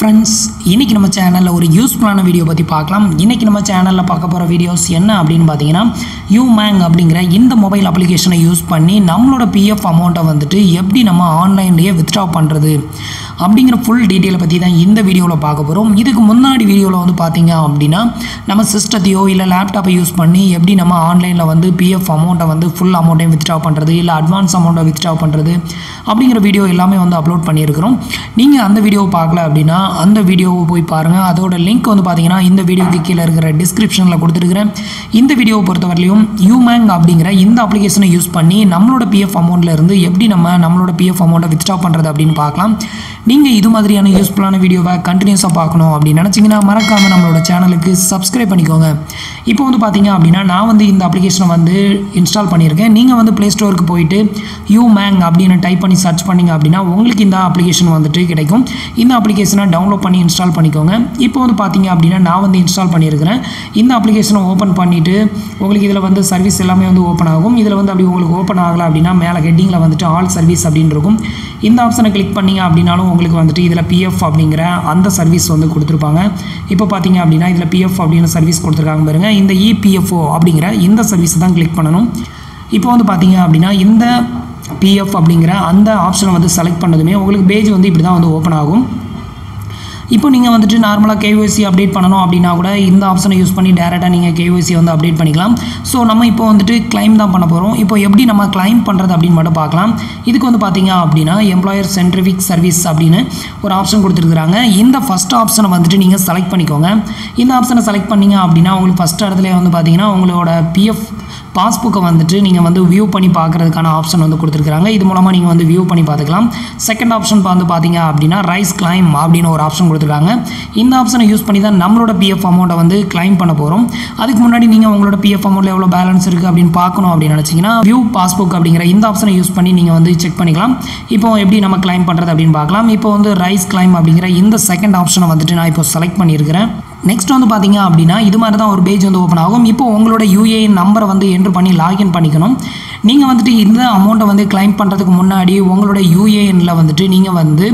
Friends इनकी நம்ம சேனல்ல ஒரு யூஸ்ஃபுல்லான வீடியோ பத்தி பார்க்கலாம். இன்னைக்கு நம்ம சேனல்ல பார்க்க போற வீடியோஸ் என்ன அப்படினு பாத்தீங்கன்னா யூமேங் அப்படிங்கற இந்த மொபைல் அப்ளிகேஷனை யூஸ் பண்ணி நம்மளோட PF அமௌண்ட்டை வந்துட்டு எப்படி நம்ம ஆன்லைன்லயே வித்ட்ரா பண்றது அப்படிங்கற ফুল டீடைல் பத்தி தான் இந்த வீடியோல பார்க்க போறோம். இதுக்கு முன்னாடி வீடியோல வந்து பாத்தீங்க அப்படினா நம்ம சிஸ்டத்தையோ இல்ல லேப்டாப்பை யூஸ் பண்ணி எப்படி நம்ம ஆன்லைன்ல வந்து PF அமௌண்ட்டை வந்து ফুল அமௌண்ட்டை வித்ட்ரா பண்றது இல்ல அட்வான்ஸ் அமௌண்ட்டை வித்ட்ரா பண்றது அப்படிங்கற வீடியோ எல்லாமே வந்து அப்லோட் பண்ணியிருக்கோம். நீங்க அந்த வீடியோவை பார்க்கல அப்படினா அந்த வீடியோவை போய் பாருங்க. அதோட லிங்க் வந்து பாத்தீங்கன்னா இந்த வீடியோக்கு கீழ இருக்கிற டிஸ்கிரிப்ஷன்ல கொடுத்திருக்கேன். இந்த வீடியோவை பொறுத்தவரையிலும் யூமேங் அப்படிங்கற இந்த அப்ளிகேஷனை யூஸ் பண்ணி நம்மளோட PF அமௌண்ட்ல இருந்து எப்படி நம்மளோட PF அமௌண்ட்டை வித்ட்ரா பண்றது அப்படினு பார்க்கலாம். நீங்க இது மாதிரியான யூஸ்ஃபுல்லான வீடியோவை கண்டினியூஸா பார்க்கணும் அப்படி நினைச்சீங்கன்னா மறக்காம நம்மளோட சேனலுக்கு சப்ஸ்கிரைப் பண்ணிக்கோங்க. இப்போ வந்து பாத்தீங்க அப்படினா நான் வந்து இந்த அப்ளிகேஷனை வந்து இன்ஸ்டால் பண்ணியிருக்கேன். நீங்க வந்து Play Storeக்கு போயிட்டு யூமேங் அப்படினு டைப் பண்ணி சர்ச் பண்ணீங்க அப்படினா உங்களுக்கு இந்த அப்ளிகேஷன் வந்துட்டு கிடைக்கும். இந்த அப்ளிகேஷனை டவுன்லோட் பண்ணி இன்ஸ்டால் பண்ணிக்கோங்க. இப்போ வந்து பாத்தீங்க அப்படினா நான் வந்து இன்ஸ்டால் பண்ணியிருக்கேன். இந்த அப்ளிகேஷனை ஓபன் பண்ணிட்டு உங்களுக்கு இதல வந்து சர்வீஸ் எல்லாமே வந்து ஓபன் ஆகும். இதல வந்து அப்படி உங்களுக்கு ஓபன் ஆகல அப்படினா மேல ஹெட்டிங்ல வந்துட்டு ஆல் சர்வீஸ் அப்படினு இருக்கும். இந்த ஆப்ஷனை கிளிக் பண்ணீங்க அப்படினாலும் உங்களுக்கு வந்துட்டு இதல PF அப்படிங்கற அந்த சர்வீஸ் வந்து கொடுத்திருப்பாங்க. இப்போ பாத்தீங்க அப்படினா இதல PF அப்படின சர்வீஸ் கொடுத்திருக்காங்க பாருங்க. இந்த EPFO அப்படிங்கற இந்த சர்வீஸ் தான் கிளிக் பண்ணனும். இப்போ வந்து பாத்தீங்க அப்படினா இந்த PF அப்படிங்கற அந்த ஆப்ஷனை வந்து செலக்ட் பண்ணதுமே உங்களுக்கு பேஜ் வந்து இப்படி தான் வந்து ஓபன் ஆகும். இப்போ நீங்க வந்துட்டு நார்மலா KYC அப்டேட் பண்ணனும் அப்படினா கூட இந்த ஆப்ஷனை யூஸ் பண்ணி டைரக்ட்டா நீங்க KYC வந்து அப்டேட் பண்ணிக்கலாம். சோ நம்ம இப்போ வந்துட்டு கிளைம் தான் பண்ண போறோம். இப்போ எப்படி நம்ம கிளைம் பண்றது அப்படினு மட்டும் பார்க்கலாம். இதுக்கு வந்து பாத்தீங்க அப்படினா எம்ப்ளாயர் சென்ட்ரிஃபிக் சர்வீஸ் அப்படினு ஒரு ஆப்ஷன் கொடுத்திருக்காங்க. இந்த ஃபர்ஸ்ட் ஆப்ஷனை வந்துட்டு நீங்க செலக்ட் பண்ணிக்கோங்க. இந்த ஆப்ஷனை செலக்ட் பண்ணீங்க அப்படினா உங்களுக்கு ஃபர்ஸ்ட் இடத்துல வந்து பாத்தீங்கன்னா உங்களோட PF பாஸ்புக்கை வந்துட்டு நீங்க வந்து வியூ பண்ணி பார்க்கிறதுக்கான ஆப்ஷன் வந்து கொடுத்திருக்காங்க. இது மூலமா நீங்க வந்து வியூ பண்ணி பார்த்துக்கலாம். செகண்ட் ஆப்ஷன் வந்து பாத்தீங்க அப்படினா ரைஸ் கிளைம் அப்படின ஒரு ஆப்ஷன் கொடுத்திருக்காங்க. இந்த ஆப்ஷனை யூஸ் பண்ணி தான் நம்மளோட PF அமௌண்ட்டை வந்து கிளைம் பண்ண போறோம். அதுக்கு முன்னாடி நீங்க உங்களோட PF அமௌண்ட்ல எவ்வளவு பேலன்ஸ் இருக்கு அப்படினு பார்க்கணும் அப்படி நினைச்சீங்கன்னா வியூ பாஸ்புக் அப்படிங்கற இந்த ஆப்ஷனை யூஸ் பண்ணி நீங்க வந்து செக் பண்ணிக்கலாம். இப்போ எப்படி நம்ம கிளைம் பண்றது அப்படினு பார்க்கலாம். இப்போ வந்து ரைஸ் கிளைம் அப்படிங்கற இந்த செகண்ட் ஆப்ஷனை வந்துட்டு நான் இப்போ செலக்ட் பண்ணியிருக்கேன். நெக்ஸ்ட் வந்து பாத்தீங்க அப்படினா இது மாதிரி தான் ஒரு பேஜ் வந்து ஓபன் ஆகும். இப்போ உங்களோட UAN நம்பரை வந்து என்டர் பண்ணி லாகின் பண்ணிக்கணும். நீங்க வந்துட்டு இந்த அமௌண்ட்டை வந்து கிளைம் பண்றதுக்கு முன்னாடி உங்களோட UANல வந்துட்டு நீங்க வந்து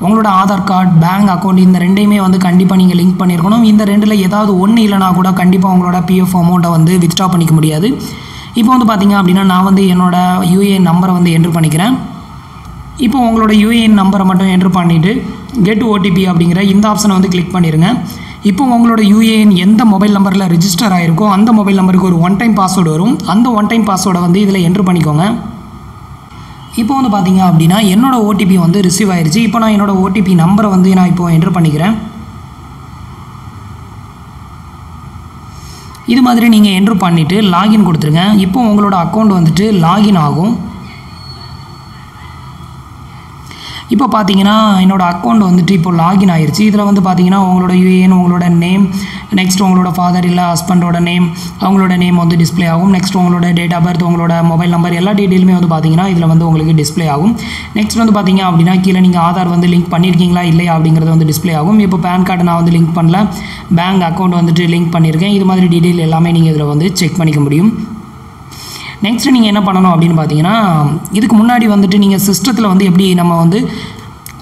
உங்களோட ஆதார் கார்டு பேங்க் அக்கவுண்ட் இந்த ரெண்டையுமே வந்து கண்டிப்பா நீங்க லிங்க் பண்ணிருக்கணும். இந்த ரெண்டுல ஏதாவது ஒன்னு இல்லனா கூட கண்டிப்பா உங்களோட PF அமௌண்ட்டை வந்து வித்ட்ரா பண்ணிக்க முடியாது. இப்போ வந்து பாத்தீங்க அப்படினா நான் வந்து என்னோட UAN நம்பரை வந்து என்டர் பண்ணிக்கிறேன். இப்போ உங்களோட UAN நம்பரை மட்டும் என்டர் பண்ணிட்டு கெட் OTP அப்படிங்கற இந்த ஆப்ஷனை வந்து கிளிக் பண்ணிருங்க. இப்போ உங்களோட UAN எந்த மொபைல் நம்பர்ல ரெஜிஸ்டர் ஆயிருக்கோ அந்த மொபைல் நம்பருக்கு ஒரு ஒன் டைம் பாஸ்வேர்ட் வரும். அந்த ஒன் டைம் பாஸ்வேர்டை வந்து இதல என்டர் பண்ணிக்கோங்க. இப்போ வந்து பாத்தீங்க அப்படினா என்னோட OTP வந்து ரிசீவ் ஆயிருச்சு. இப்போ நான் என்னோட OTP நம்பரை வந்து நான் இப்போ என்டர் பண்ணிக்கிறேன். இது மாதிரி நீங்க என்டர் பண்ணிட்டு லாகின் கொடுத்துருங்க. இப்போ உங்களோட அக்கவுண்ட் வந்துட்டு லாகின் ஆகும். இப்போ பாத்தீங்கன்னா என்னோட அக்கவுண்ட் வந்துட்டு இப்போ லாகின் ஆயிருச்சு. இதல வந்து பாத்தீங்கன்னா உங்களோட UAN உங்களோட நேம் நெக்ஸ்ட் உங்களோட ஃாதர் இல்ல ஹஸ்பண்டோட நேம் அவங்களோட நேம் வந்து டிஸ்ப்ளே ஆகும். நெக்ஸ்ட் உங்களோட டேட் ஆஃப் பர்த் உங்களோட மொபைல் நம்பர் எல்லா டீடைலுமே வந்து பாத்தீங்கன்னா இதல வந்து உங்களுக்கு டிஸ்ப்ளே ஆகும். நெக்ஸ்ட் வந்து பாத்தீங்க அப்படினா கீழ நீங்க ஆதார் வந்து லிங்க் பண்ணிருக்கீங்களா இல்லையா அப்படிங்கறது வந்து டிஸ்ப்ளே ஆகும். இப்போ PAN கார்டு நான் வந்து லிங்க் பண்ணல. பேங்க் அக்கவுண்ட் வந்துட்டு லிங்க் பண்ணிருக்கேன். இது மாதிரி டீடைல் எல்லாமே நீங்க இதல வந்து செக் பண்ணிக்க முடியும். நெக்ஸ்ட் நீங்க என்ன பண்ணனும் அப்படினு பாத்தீங்கன்னா இதுக்கு முன்னாடி வந்துட்டு நீங்க சிஸ்டத்துல வந்து எப்படி நம்ம வந்து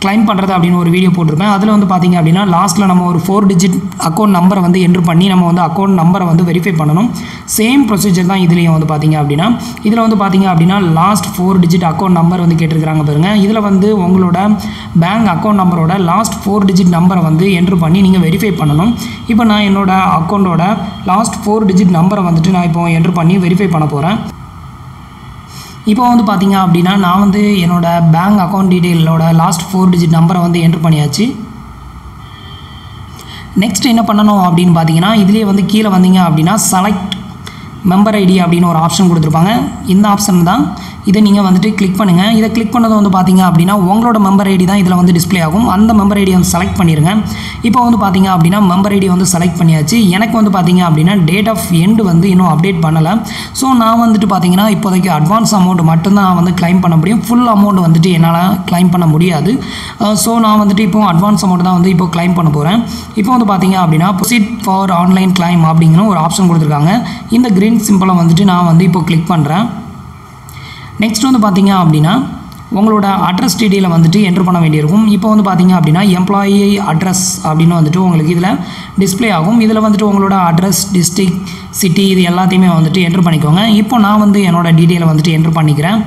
கிளைம் பண்றது அப்படின ஒரு வீடியோ போட்டுருப்பேன். அதுல வந்து பாத்தீங்க அப்படினா லாஸ்ட்ல நம்ம ஒரு 4 டிஜிட் அக்கவுண்ட் நம்பரை வந்து என்டர் பண்ணி நம்ம வந்து அக்கவுண்ட் நம்பரை வந்து வெரிஃபை பண்ணனும். சேம் ப்ரொசீஜர் தான் இதுலயும் வந்து பாத்தீங்க அப்படினா இதல வந்து பாத்தீங்க அப்படினா லாஸ்ட் 4 டிஜிட் அக்கவுண்ட் நம்பர் வந்து கேட்டிருக்காங்க பாருங்க. இதல வந்து உங்களோட பேங்க் அக்கவுண்ட் நம்பரோட லாஸ்ட் 4 டிஜிட் நம்பரை வந்து என்டர் பண்ணி நீங்க வெரிஃபை பண்ணனும். இப்போ நான் என்னோட அக்கவுண்டோட லாஸ்ட் 4 டிஜிட் நம்பரை வந்துட்டு நான் இப்போ என்டர் பண்ணி வெரிஃபை பண்ண போறேன். இப்போ வந்து பாத்தீங்க அப்படினா நான் வந்து என்னோட பேங்க் அக்கவுண்ட் டீடைலோட லாஸ்ட் 4 டிஜிட் நம்பரை வந்து என்டர் பண்ணியாச்சு. நெக்ஸ்ட் என்ன பண்ணனும் அப்படினு பாத்தீங்கன்னா இதுலயே வந்து கீழ வந்தீங்க அப்படினா செலக்ட் மெம்பர் ஐடி அப்படின ஒரு ஆப்ஷன் கொடுத்திருப்பாங்க. இந்த ஆப்ஷன் தான் இத நீங்க வந்துட்டு கிளிக் பண்ணுங்க. இத கிளிக் பண்ணது வந்து பாத்தீங்க அப்படினா உங்களோட மெம்பர் ஐடி தான் இதல வந்து டிஸ்ப்ளே ஆகும். அந்த மெம்பர் ஐடி வந்து செலக்ட் பண்ணிருங்க. இப்போ வந்து பாத்தீங்க அப்படினா மெம்பர் ஐடி வந்து செலக்ட் பண்ணியாச்சு. எனக்கு வந்து பாத்தீங்க அப்படினா டேட் ஆஃப் எண்ட் வந்து இன்னும் அப்டேட் பண்ணல. சோ நான் வந்துட்டு பாத்தீங்கன்னா இப்போதைக்கு அட்வான்ஸ் அமௌண்ட் மட்டும் தான் வந்து கிளைம் பண்ண முடியும். ஃபுல் அமௌண்ட் வந்துட்டு என்னால கிளைம் பண்ண முடியாது. சோ நான் வந்துட்டு இப்போ அட்வான்ஸ் அமௌண்ட் தான் வந்து இப்போ கிளைம் பண்ண போறேன். இப்போ வந்து பாத்தீங்க அப்படினா ப்ரொசீட் ஃபார் ஆன்லைன் கிளைம் அப்படிங்கற ஒரு ஆப்ஷன் கொடுத்திருக்காங்க. இந்த கிரீன் சிம்பலை வந்துட்டு நான் வந்து இப்போ கிளிக் பண்றேன். நெக்ஸ்ட் வந்து பாத்தீங்க அப்படினா உங்களோட அட்ரஸ் டீட்டெயிலை வந்துட்டு என்ட்ரு பண்ண வேண்டியிருக்கும். இப்போ வந்து பார்த்தீங்க அப்படின்னா எம்ப்ளாயி அட்ரஸ் அப்படின்னு வந்துட்டு உங்களுக்கு இதில் டிஸ்ப்ளே ஆகும். இதில் வந்துட்டு உங்களோட அட்ரஸ், டிஸ்ட்ரிக்ட், சிட்டி இது எல்லாத்தையுமே வந்துட்டு என்ட்ரு பண்ணிக்கோங்க. இப்போ நான் வந்து என்னோட டீட்டெயிலை வந்துட்டு என்ட்ரு பண்ணிக்கிறேன்.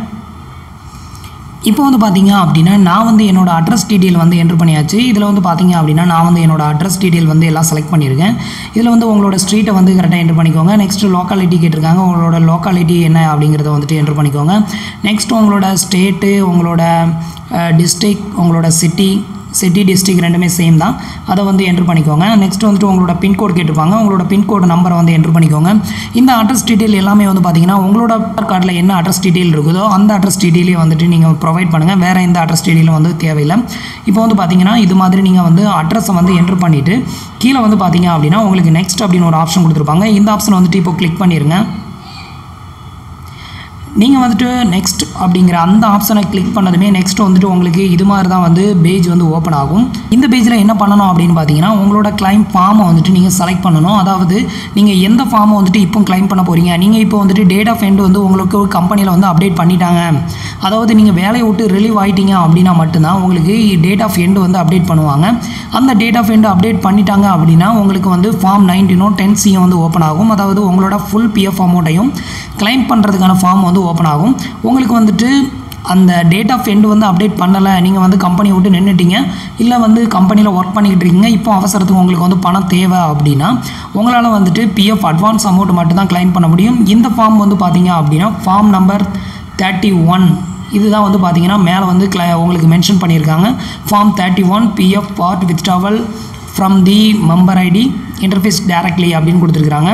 இப்போ வந்து பார்த்தீங்க அப்படின்னா நான் வந்து என்னோட அட்ரஸ் டீட்டெயில் வந்து என்ட்ரு பண்ணியாச்சு. இதில் வந்து பார்த்தீங்க அப்படின்னா நான் வந்து என்னோட அட்ரஸ் டீட்டெயில் வந்து எல்லாம் செலக்ட் பண்ணியிருக்கேன். இதில் வந்து உங்களோட ஸ்ட்ரீட்டை வந்து கரெக்டாக என்ட்ரு பண்ணிக்கோங்க. நெக்ஸ்ட்டு லோக்காலிட்டி கேட்டிருக்காங்க. உங்களோட லோக்காலிட்டி என்ன அப்படிங்கிறத வந்துட்டு என்ட்ரு பண்ணிக்கோங்க. நெக்ஸ்ட் உங்களோட ஸ்டேட்டு, உங்களோட டிஸ்ட்ரிக்ட், உங்களோட சிட்டி டிஸ்ட்ரிக்ட் ரெண்டுமே சேம் தான். அதை வந்து என்ட்ரு பண்ணிக்கோங்க. நெக்ஸ்ட் வந்துட்டு உங்களோட பின்கோட் கேட்டிருப்பாங்க. உங்களோட பின்கோடு நம்பரை வந்து என்ட்ரு பண்ணிக்கோங்க. இந்த அட்ரஸ் டீட்டெயில் எல்லாமே வந்து பார்த்தீங்கன்னா உங்களோட ஆதார் கார்டில் என்ன அட்ரஸ் டீட்டெயில் இருக்குதோ அந்த அட்ரஸ் டீட்டெயிலே வந்துட்டு நீங்கள் ப்ரொவைட் பண்ணுங்கள். வேறு எந்த அட்ரஸ் டீட்டெயிலும் வந்து தேவையில்லை. இப்போ வந்து பார்த்தீங்கன்னா இது மாதிரி நீங்கள் வந்து அட்ரஸை வந்து என்ட்ரு பண்ணிவிட்டு கீழே வந்து பார்த்தீங்க அப்படின்னா உங்களுக்கு நெக்ஸ்ட் அப்படின்னு ஒரு ஆப்ஷன் கொடுத்துருப்பாங்க. இந்த ஆப்ஷன் வந்துட்டு இப்போ கிளிக் பண்ணிடுங்க. நீங்கள் வந்துட்டு நெக்ஸ்ட் அப்படிங்கிற அந்த ஆப்ஷனை கிளிக் பண்ணதுமே நெக்ஸ்ட் வந்துட்டு உங்களுக்கு இது மாதிரி தான் வந்து பேஜ் வந்து ஓப்பன் ஆகும். இந்த பேஜில் என்ன பண்ணணும் அப்படின்னு பார்த்தீங்கன்னா உங்களோட கிளைம் ஃபார்மை வந்துட்டு நீங்கள் செலக்ட் பண்ணணும். அதாவது நீங்கள் எந்த ஃபார்மை வந்துட்டு இப்போ கிளைம் பண்ண போகிறீங்க. நீங்கள் இப்போ வந்துட்டு டேட் ஆஃப் எண்ட் வந்து உங்களுக்கு ஒரு கம்பெனியில் வந்து அப்டேட் பண்ணிட்டாங்க, அதாவது நீங்கள் வேலையை விட்டு ரிலீவ் ஆகிட்டீங்க அப்படின்னா மட்டும்தான் உங்களுக்கு டேட் ஆஃப் எண்ட் வந்து அப்டேட் பண்ணுவாங்க. அந்த டேட் ஆஃப் எண்ட் அப்டேட் பண்ணிட்டாங்க அப்படின்னா உங்களுக்கு வந்து ஃபார்ம் 19 10C வந்து ஓப்பன் ஆகும். அதாவது உங்களோட ஃபுல் பிஎஃப் அமௌண்ட்டையும் கிளைம் பண்ணுறதுக்கான ஃபார்ம் வந்து ஓப்பன் ஆகும். உங்களுக்கு வந்துட்டு அந்த டேட் ஆஃப் எண்ட் வந்து அப்டேட் பண்ணலை, நீங்கள் வந்து கம்பெனியை விட்டு நின்றுட்டீங்க, இல்லை வந்து கம்பெனியில் ஒர்க் பண்ணிக்கிட்டு இருக்கீங்க, இப்போ அவசரத்துக்கு உங்களுக்கு வந்து பணம் தேவை அப்படின்னா உங்களால் வந்துட்டு பிஎஃப் அட்வான்ஸ் அமௌண்ட் மட்டும்தான் கிளைம் பண்ண முடியும். இந்த ஃபார்ம் வந்து பார்த்தீங்க அப்படின்னா ஃபார்ம் நம்பர் 31 இதுதான் வந்து பார்த்தீங்கன்னா மேலே வந்து உங்களுக்கு மென்ஷன் பண்ணியிருக்காங்க. Form 31 PF part withdrawal from the member ID interface directly அப்படின்னு கொடுத்துருக்காங்க.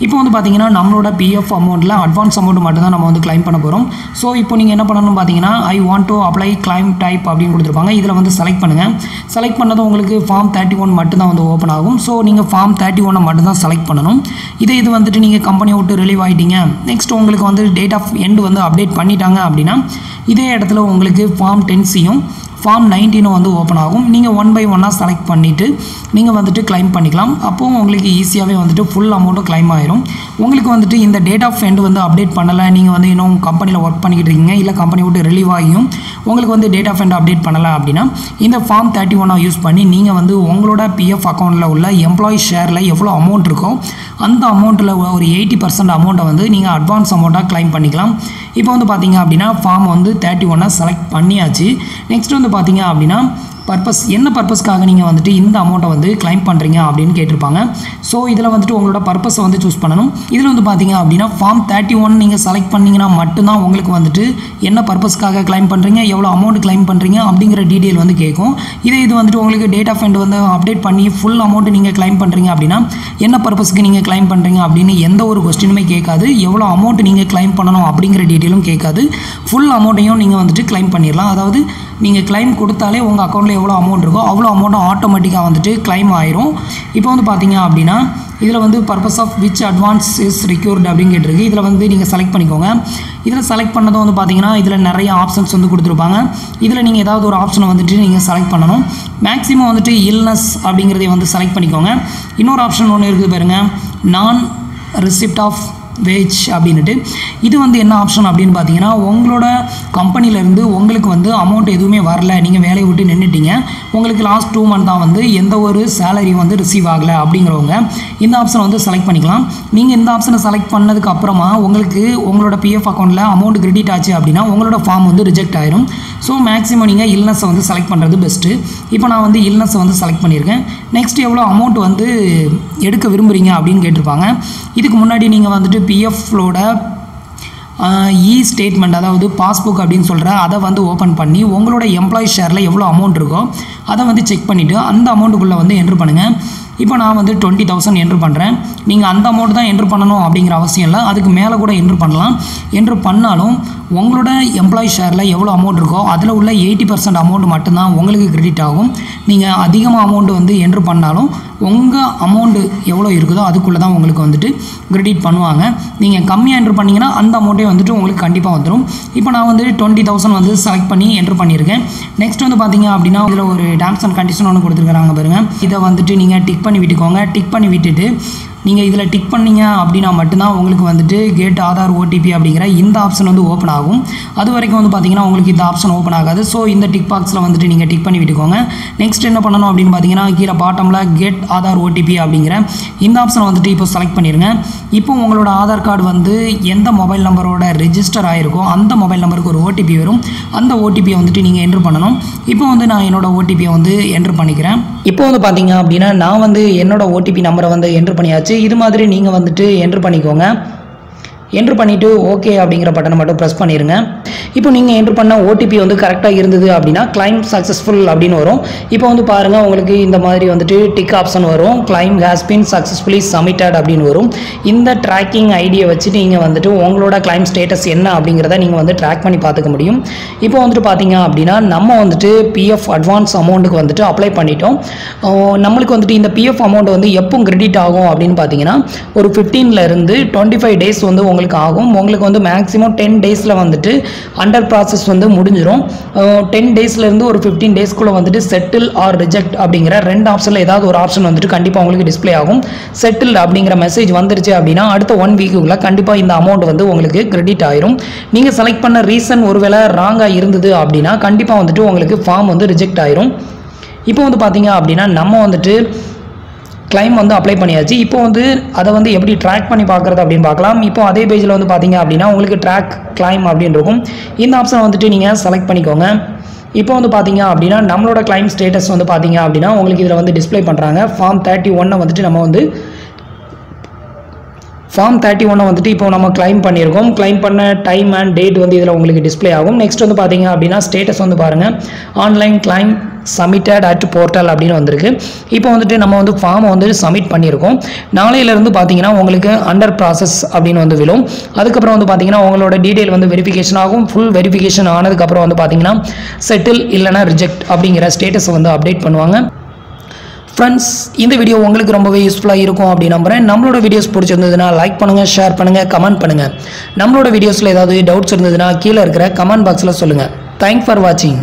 இப்போ வந்து பார்த்தீங்கன்னா நம்மளோட பிஎஃப் அமௌண்ட்டில் அட்வான்ஸ் அமௌண்ட் மட்டும் தான் நம்ம வந்து கிளைம் பண்ண போகிறோம். ஸோ இப்போ நீங்கள் என்ன பண்ணணும்னு பார்த்தீங்கன்னா I want to apply claim type அப்படின்னு கொடுத்துருப்பாங்க. இதில் வந்து செலக்ட் பண்ணுங்கள். செலக்ட் பண்ணதும் உங்களுக்கு ஃபார்ம் 31 மட்டும் தான் வந்து ஓப்பன் ஆகும். ஸோ நீங்கள் ஃபார்ம் 31 மட்டும் தான் செலக்ட் பண்ணணும். இது வந்துட்டு நீங்கள் கம்பெனியை விட்டு ரிலீவ் ஆகிட்டீங்க, நெக்ஸ்ட் உங்களுக்கு வந்து டேட் ஆஃப் எண்ட் வந்து அப்டேட் பண்ணிட்டாங்க அப்படின்னா இதே இடத்துல உங்களுக்கு ஃபார்ம் 10Cயும் ஃபார்ம் 19 வந்து ஓப்பன் ஆகும். நீங்கள் 1 by 1 செலக்ட் பண்ணிவிட்டு நீங்கள் வந்துட்டு கிளைம் பண்ணிக்கலாம். அப்போது உங்களுக்கு ஈஸியாகவே வந்துட்டு ஃபுல் அமௌண்ட்டும் கிளைம் ஆயிரும். உங்களுக்கு வந்துட்டு இந்த டேட் ஆஃப் எண்ட் வந்து அப்டேட் பண்ணலை, நீங்கள் வந்து இன்னும் கம்பெனியில் ஒர்க் பண்ணிக்கிட்டு இருக்கீங்க, இல்லை கம்பெனி விட்டு ரிலீவ் ஆகியும் உங்களுக்கு வந்து டேட் ஆஃப் எண்ட் அப்டேட் பண்ணலை அப்படின்னா இந்த ஃபார்ம் 31 யூஸ் பண்ணி நீங்கள் வந்து உங்களோட பிஎஃப் அக்கௌண்ட்டில் உள்ள எம்ப்ளாயி ஷேரில் எவ்வளோ அமௌண்ட் இருக்கோ அந்த அமௌண்ட்டில் ஒரு 80% அமௌண்ட்டை வந்து நீங்கள் அட்வான்ஸ் அமௌண்ட்டாக கிளைம் பண்ணிக்கலாம். இப்போ வந்து பார்த்தீங்க அப்படின்னா ஃபார்ம் வந்து 31 செலக்ட் பண்ணியாச்சு. நெக்ஸ்ட் வந்து பார்த்தீங்க அப்படின்னா பர்பஸ் என்ன பர்பஸ்க்காக நீங்கள் வந்துட்டு இந்த அமௌண்ட்டை வந்து கிளைம் பண்ணுறீங்க அப்படின்னு கேட்டிருப்பாங்க. ஸோ இதில் வந்துட்டு உங்களோட பர்பஸை வந்து சூஸ் பண்ணணும். இதில் வந்து பார்த்தீங்க அப்படின்னா ஃபார்ம் 31 நீங்கள் செலக்ட் பண்ணிங்கன்னா மட்டும்தான் உங்களுக்கு வந்துட்டு என்ன பர்பஸ்க்காக கிளைம் பண்ணுறீங்க, எவ்வளோ அமௌண்ட் கிளைம் பண்ணுறீங்க அப்படிங்கிற டீட்டெயில் வந்து கேட்கும். இது வந்துட்டு உங்களுக்கு டேட் ஆஃப் எண்ட் வந்து அப்டேட் பண்ணி ஃபுல் அமௌண்ட் நீங்கள் கிளைம் பண்ணுறீங்க அப்படின்னா என்ன பர்பஸ்க்கு நீங்கள் கிளைம் பண்ணுறீங்க அப்படின்னு எந்த ஒரு கொஸ்டினுமே கேட்காது. எவ்வளோ அமௌண்ட் நீங்கள் கிளைம் பண்ணணும் அப்படிங்கிற டீட்டெயிலும் கேட்காது. ஃபுல் அமௌண்ட்டையும் நீங்கள் வந்துட்டு கிளைம் பண்ணிடலாம். அதாவது நீங்கள் கிளைம் கொடுத்தாலே உங்கள் அக்கௌண்ட்டில் எவ்வளோ அமௌண்ட் இருக்கோ அவ்வளோ அமௌண்ட்டும் ஆட்டோமேட்டிக்காக வந்துட்டு கிளைம் ஆயிரும். இப்போ வந்து பார்த்தீங்க அப்படின்னா இதில் வந்து purpose of which advance is required அப்படின்னு கேட்டிருக்கு. இதில் வந்து நீங்கள் செலக்ட் பண்ணிக்கோங்க. இதில் செலக்ட் பண்ணதும் வந்து பார்த்தீங்கன்னா இதில் நிறைய ஆப்ஷன்ஸ் வந்து கொடுத்துருப்பாங்க. இதில் நீங்கள் ஏதாவது ஒரு ஆப்ஷனை வந்துட்டு நீங்கள் செலக்ட் பண்ணணும். மேக்ஸிமம் வந்துட்டு இல்னஸ் அப்படிங்கிறதை வந்து செலக்ட் பண்ணிக்கோங்க. இன்னொரு ஆப்ஷன் ஒன்று இருக்குது பாருங்கள், நான் ரிசிப்ட் ஆஃப் வேஜ் அப்படின்ட்டு. இது வந்து என்ன ஆப்ஷன் அப்படின்னு பார்த்தீங்கன்னா உங்களோட கம்பெனிலேருந்து உங்களுக்கு வந்து அமௌண்ட் எதுவுமே வரல, நீங்கள் வேலையை விட்டு நின்றுட்டீங்க, உங்களுக்கு லாஸ்ட் 2 month தான் வந்து எந்த ஒரு சேலரி வந்து ரிசீவ் ஆகலை அப்படிங்கிறவங்க இந்த ஆப்ஷனை வந்து செலக்ட் பண்ணிக்கலாம். நீங்கள் இந்த ஆப்ஷனை செலக்ட் பண்ணதுக்கு அப்புறமா உங்களுக்கு உங்களோட பிஎஃப் அக்கௌண்ட்டில் அமௌண்ட் கிரெடிட் ஆச்சு அப்படின்னா உங்களோட ஃபார்ம் வந்து ரிஜெக்ட் ஆயிரும். ஸோ மேக்ஸிமம் நீங்கள் இல்னஸை வந்து செலக்ட் பண்ணுறது பெஸ்ட்டு. இப்போ நான் வந்து இல்னஸை வந்து செலக்ட் பண்ணியிருக்கேன். நெக்ஸ்ட் எவ்வளோ அமௌண்ட் வந்து எடுக்க விரும்புகிறீங்க அப்படின்னு கேட்டிருப்பாங்க. இதுக்கு முன்னாடி நீங்கள் வந்துட்டு பிஎஃப்லோட ஸ்டேட்மெண்ட் அதாவது பாஸ்புக் அப்படின்னு சொல்கிற அதை வந்து ஓப்பன் பண்ணி உங்களோட எம்ப்ளாயி ஷேரில் எவ்வளோ அமௌண்ட் இருக்கோ அதை வந்து செக் பண்ணிவிட்டு அந்த அமௌண்ட்டுக்குள்ளே வந்து என்ட்ரு பண்ணுங்கள். இப்போ நான் வந்து 20,000 என்ட்ரு பண்ணுறேன். நீங்கள் அந்த அமௌண்ட் தான் என்ட்ரு பண்ணணும் அப்படிங்கிற அவசியம் இல்லை, அதுக்கு மேலே கூட என்ட்ரு பண்ணலாம். என்ட்ரு பண்ணாலும் உங்களோட எம்ப்ளாயி ஷேரில் எவ்வளோ அமௌண்ட் இருக்கோ அதில் உள்ள 80% அமௌண்ட் மட்டும்தான் உங்களுக்கு கிரெடிட் ஆகும். நீங்கள் அதிகமாக அமௌண்ட் வந்து என்ட்ரு பண்ணாலும் உங்கள் அமௌண்ட்டு எவ்வளோ இருக்குதோ அதுக்குள்ளே தான் உங்களுக்கு வந்துட்டு கிரெடிட் பண்ணுவாங்க. நீங்கள் கம்மியாக என்ட்ரு பண்ணிங்கன்னா அந்த அமௌண்ட்டே வந்துட்டு உங்களுக்கு கண்டிப்பாக வந்துடும். இப்போ நான் வந்து 20,000 வந்து செலக்ட் பண்ணி என்ட்ரு பண்ணியிருக்கேன். நெக்ஸ்ட் வந்து பார்த்தீங்க அப்படின்னா இதில் ஒரு டேர்ம்ஸ் அண்ட் கண்டிஷன் ஒன்று கொடுத்துருக்காங்க பாருங்கள். இதை வந்துட்டு நீங்கள் டிக் பண்ணி விட்டுக்கோங்க. டிக் பண்ணி விட்டுட்டு நீங்கள் இதில் டிக் பண்ணீங்க அப்படின்னா மட்டும்தான் உங்களுக்கு வந்துட்டு கெட் ஆதார் ஓடிபி அப்படிங்கிற இந்த ஆப்ஷன் வந்து ஓப்பன் ஆகும். அது வரைக்கும் வந்து பார்த்தீங்கன்னா உங்களுக்கு இந்த ஆப்ஷன் ஓப்பன் ஆகாது. ஸோ இந்த டிக் பாக்ஸில் வந்துட்டு நீங்கள் டிக் பண்ணி விட்டுக்கோங்க. நெக்ஸ்ட் என்ன பண்ணணும் அப்படின்னு பார்த்தீங்கன்னா கீழே பாட்டமில் கெட் ஆதார் ஓடிபி அப்படிங்கிற இந்த ஆப்ஷனை வந்துட்டு இப்போ செலக்ட் பண்ணிடுங்க. இப்போ உங்களோட ஆதார் கார்டு வந்து எந்த மொபைல் நம்பரோட ரெஜிஸ்டர் ஆகிருக்கோ அந்த மொபைல் நம்பருக்கு ஒரு ஓடிபி வரும். அந்த ஓடிபியை வந்துட்டு நீங்கள் என்ட்ரு பண்ணணும். இப்போ வந்து நான் என்னோட ஓடிபியை வந்து என்ட்ரு பண்ணிக்கிறேன். இப்போ வந்து பார்த்தீங்க அப்படின்னா நான் வந்து என்னோட ஓடிபி நம்பரை வந்து என்ட்ரு பண்ணியாச்சு. இது மாதிரி நீங்கள் வந்துட்டு என்ட்ரு பண்ணிக்கோங்க. என்ட்ரு பண்ணிவிட்டு ஓகே அப்படிங்கிற பட்டனை மட்டும் ப்ரெஸ் பண்ணிடுங்க. இப்போ நீங்கள் என்ட்ரு பண்ண ஓடிபி வந்து கரெக்டாக இருந்தது அப்படின்னா கிளைம் சக்ஸஸ்ஃபுல் அப்படின்னு வரும். இப்போ வந்து பாருங்கள் உங்களுக்கு இந்த மாதிரி வந்துட்டு டிக் ஆப்ஷன் வரும். Claim has been successfully submitted அப்படின்னு வரும். இந்த ட்ராக்கிங் ஐடியை வச்சுட்டு நீங்கள் வந்துட்டு உங்களோட கிளைம் ஸ்டேட்டஸ் என்ன அப்படிங்கிறத நீங்கள் வந்து ட்ராக் பண்ணி பார்த்துக்க முடியும். இப்போ வந்துட்டு பார்த்தீங்க அப்படின்னா நம்ம வந்துட்டு பிஎஃப் அட்வான்ஸ் அமௌண்ட்டுக்கு வந்துட்டு அப்ளை பண்ணிட்டோம். நம்மளுக்கு வந்துட்டு இந்த பிஎஃப் அமௌண்ட் வந்து எப்போ கிரெடிட் ஆகும் அப்படின்னு பார்த்தீங்கன்னா ஒரு 15லேருந்து 25 டேஸ் வந்து உங்களுக்கு ஆகும். உங்களுக்கு வந்து மேக்ஸிமம் 10 டேஸில் வந்துட்டு அண்டர் ப்ராசஸ் வந்து முடிஞ்சிடும். 10 டேஸ்லேருந்து ஒரு 15 டேஸ்க்குள்ளே வந்துட்டு செட்டில் ஆர் ரிஜெக்ட் அப்படிங்கிற 2 ஆப்ஷனில் ஏதாவது ஒரு ஆப்ஷன் வந்துட்டு கண்டிப்பாக உங்களுக்கு டிஸ்பிளே ஆகும். செட்டில் அப்படிங்கிற மெசேஜ் வந்துருச்சு அப்படின்னா அடுத்த 1 வீக்குக்குள்ளே கண்டிப்பாக இந்த அமௌண்ட் வந்து உங்களுக்கு கிரெடிட் ஆயிரும். நீங்கள் செலக்ட் பண்ண ரீசன் ஒருவேளை ராங்காக இருந்தது அப்படின்னா கண்டிப்பாக வந்துட்டு உங்களுக்கு ஃபார்ம் வந்து ரிஜெக்ட் ஆயிரும். இப்போ வந்து பார்த்தீங்க அப்படின்னா நம்ம வந்துட்டு கிளைம் வந்து அப்ளை பண்ணியாச்சு. இப்போ வந்து அதை வந்து எப்படி ட்ராக் பண்ணி பார்க்குறது அப்படின்னு பார்க்கலாம். இப்போ அதே பேஜில் வந்து பார்த்தீங்க அப்படின்னா உங்களுக்கு ட்ராக் கிளைம் அப்படின்னு இருக்கும். இந்த ஆப்ஷனை வந்துட்டு நீங்கள் செலக்ட் பண்ணிக்கோங்க. இப்போ வந்து பார்த்தீங்க அப்படின்னா நம்மளோட கிளைம் ஸ்டேட்டஸ் வந்து பார்த்தீங்க அப்படின்னா உங்களுக்கு இதில் வந்து டிஸ்பிளே பண்ணுறாங்க. ஃபார்ம் 31 வந்துட்டு நம்ம வந்து ஃபார்ம் 31 வந்துட்டு இப்போ நம்ம கிளைம் பண்ணியிருக்கோம். கிளைம் பண்ண டைம் அண்ட் டேட் வந்து இதில் உங்களுக்கு டிஸ்பிளே ஆகும். நெக்ஸ்ட் வந்து பார்த்தீங்க அப்படின்னா ஸ்டேட்டஸ் வந்து பாருங்கள் online claim submitted at portal அப்படின்னு வந்திருக்கு. இப்போ வந்துட்டு நம்ம வந்து ஃபார்மை வந்து சப்மிட் பண்ணியிருக்கோம். நாளையிலேருந்து பார்த்தீங்கன்னா உங்களுக்கு அண்டர் ப்ராசஸ் அப்படின்னு வந்து விழும். அதுக்கப்புறம் வந்து பார்த்தீங்கன்னா உங்களோட டீட்டெயில் வந்து வெரிஃபிகேஷன் ஆகும். ஃபுல் வெரிஃபிகேஷன் ஆனதுக்கப்புறம் வந்து பார்த்தீங்கன்னா செட்டில் இல்லைனா ரிஜெக்ட் அப்படிங்கிற ஸ்டேட்டஸை வந்து அப்டேட் பண்ணுவாங்க. ஃப்ரெண்ட்ஸ் இந்த வீடியோ உங்களுக்கு ரொம்பவே யூஸ்ஃபுல்லாக இருக்கும் அப்படின்னு நம்புகிறேன். நம்மளோட வீடியோஸ் பிடிச்சிருந்ததுன்னா லைக் பண்ணுங்கள், ஷேர் பண்ணுங்கள், கமெண்ட் பண்ணுங்கள். நம்மளோட வீடியோஸில் ஏதாவது டவுட்ஸ் இருந்ததுன்னா கீழே இருக்கிற கமெண்ட் பாக்ஸில் சொல்லுங்கள். தேங்க்ஸ் ஃபார் வாட்சிங்.